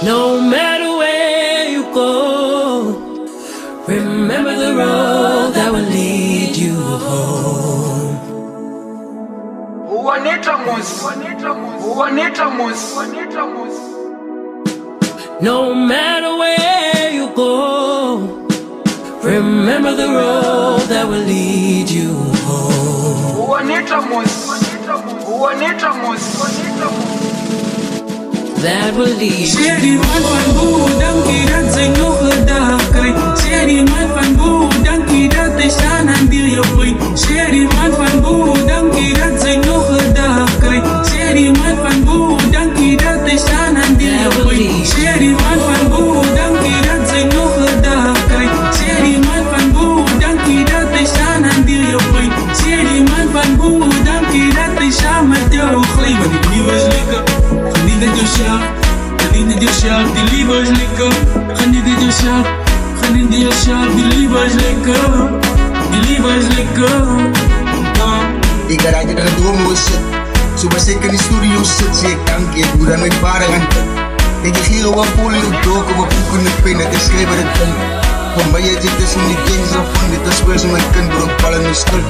No matter where you go, remember the road that will lead you home. No matter where you go, remember the road that will lead you home. That will lead you. Sheri man van budang kirat zeno gedakai. Sheri man van budang kirat tesanan dia pui. Sheri man van budang kirat zeno gedakai. Sheri man van budang kirat tesanan dia pui. Sheri man van budang kirat zeno gedakai. Sheri man van budang kirat tesanan dia pui. Sheri man van budang kirat tesanan dia pui. Die was lekker. Geniet het jezelf, geniet het jezelf, die liefde is lekker. Geniet het jezelf, geniet het jezelf, die liefde is lekker. Die liefde is lekker. Ik had je de droom hoe zit. Zoals ik in die studio zit, zie ik dank je, hoe dan mijn vader aan het. Ik ga hier op polio doken, we boeken de pijn, het is schrijven het ding. Van mij je dit is om die kinderen van dit is weer zo mijn kind, bro, vallen in schuld.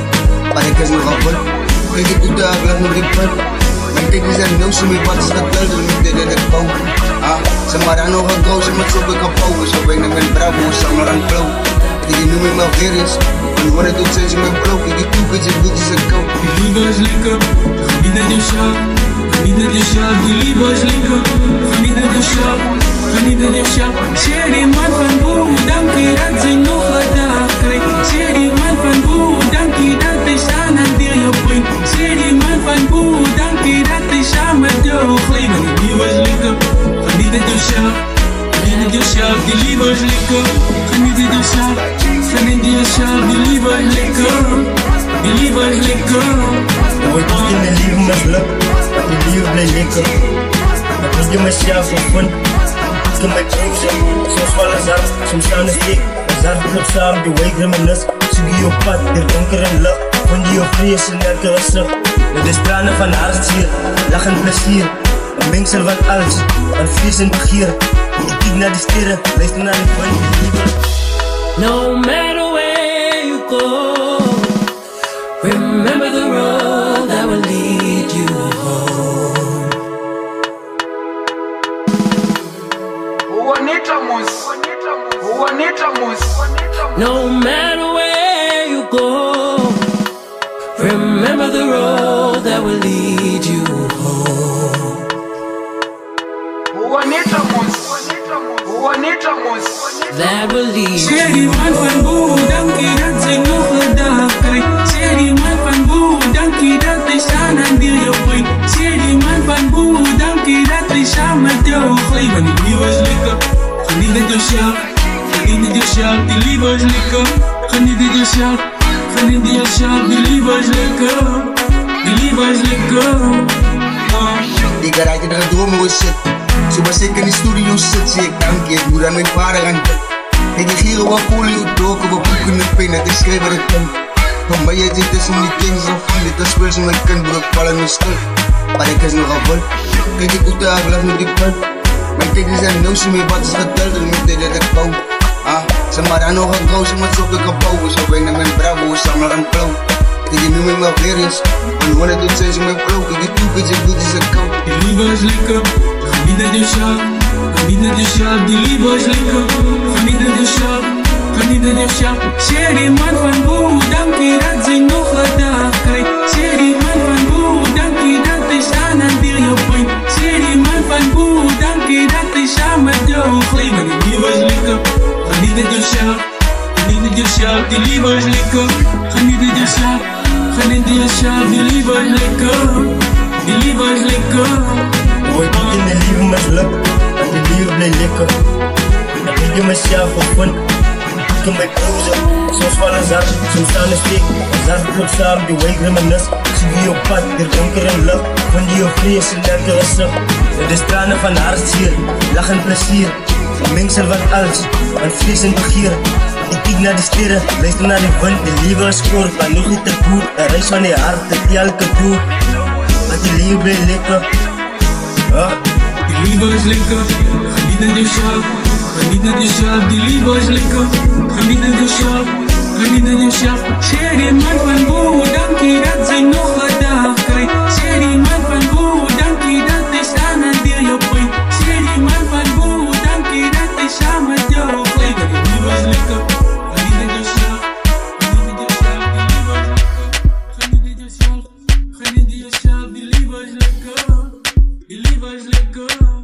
Maar ik is nog al vol, ik heb het daar, laat me die pijn. Mijn dingen zijn nieuw, ze met wat is geteld, en ik deed het bouwen. Ze maar aan nog een gozer met zoveel kan bouwen. Zo ben ik met bravo, samen aan flow. Ik nu met mijn weer is, en wanneer het doet zijn ze met blauw. Ik doe het, je doet het koud. Die liefde is lekker, geniet het jezelf, geniet het jezelf, die liefde is lekker. Geniet het jezelf, geniet het jezelf. Sheri man van boe, dank je dat ze nog gedacht krijgt. Sheri man van boe, dank je dat is aan het deel je point. Sheri man van boe, dank je dat is samen door gleven. Die liefde is lekker, geniet het jezelf, geniet het jezelf, die liefde is lekker. Geniet het jezelf, geniet het jezelf, die liefde is lekker. Die liefde is lekker. Ooit moet je mijn leven misluk, die liefde blijft lekker. Dat moet je mezelf gevonden. Ik kan mij cruisen, soms vallen zand, soms staan de steek. Zand klopt samen, die wijk reminis. Zoek je op pad, der donker en lucht. Vond je op vrees en elke gezicht. Met de tranen van haar ziel, lachend plezier. Een mengsel van alles, een vrees en begeer. Ik kijk naar de sterren, luister naar de wind, die liefde. No matter where you go, remember the road that will lead you home. No matter where you go, remember the road that will lead you home. That will lead you. Sheri man van boe, dank je dat ze nog gedacht krijgt. Sheri man van boe, dank je dat is aan het deel je point. Sheri man van boe, dank je dat is samen door gleven. Die liefde is lekker, geniet het jezelf, geniet het jezelf, die liefde is lekker. Geniet het jezelf, geniet het jezelf, die liefde is lekker. Die liefde is lekker. Ik had je de droom hoe zit. Zoals ik in die studio zit, zie ik dank je, hoe dan mijn vader aan het. Ik ga hier op polio doken, we boeken de pijn, het is schrijven het ding. Van mij je dit is om die kinderen van dit is weer zo mijn kind, bro, vallen in schuld. Maar ik is nog al vol, ik heb het daar, laat me die pijn. Mijn dingen zijn nieuw, ze met wat is geteld, en ik deed het bouwen. Ze maar aan nog een gozer met zoveel kan bouwen. Zo ben ik met bravo, samen aan flow. Ik nu met mijn weer is, en wanneer het doet zijn ze met blauw. Ik doe het, je doet het koud. Die liefde is lekker, geniet het jezelf, geniet het jezelf, die liefde is lekker. Geniet het jezelf, geniet het jezelf. Sheri man van boe, dank je dat ze nog gedacht krijgt. Sheri man van boe, dank je dat is aan het deel je point. Sheri man van boe, dank je dat is samen door gleven. Die liefde is lekker, geniet het jezelf, geniet het jezelf, die liefde is lekker. Geniet het jezelf, geniet het jezelf, die liefde is lekker. Die liefde is lekker. Ooit moet je mijn leven misluk, die liefde blijft lekker. Dat moet je mezelf gevonden. Ik kan mij cruisen, soms vallen zand, soms staan de steek. Zand klopt samen, die wijk reminis. Zoek je op pad, der donker en lucht. Vond je op vrees en elke gezicht. Met de tranen van haar ziel, lachend plezier. Een mengsel van alles, een vrees en begeer. Ik kijk naar de sterren, luister naar de wind. De liefde is kort, maar nog niet te goed. Een reis van je hart, dat die elke doel. Dat die liefde blijft lekker. Die die liefde is lekker. Geniet met jezelf, geniet met jezelf, die liefde is lekker. Geniet met jezelf, geniet met jezelf. Zeg die man van boe, dankie dat zij nog een dag krijgt. Zeg die man van boe, dankie dat hij staan en deel je pijn. Zeg die man van boe, dankie dat hij samen met jou glijdt. Die liefde is lekker, geniet met jezelf, geniet met jezelf, die liefde is lekker. Geniet met jezelf, geniet met jezelf, die liefde is lekker, die liefde is lekker.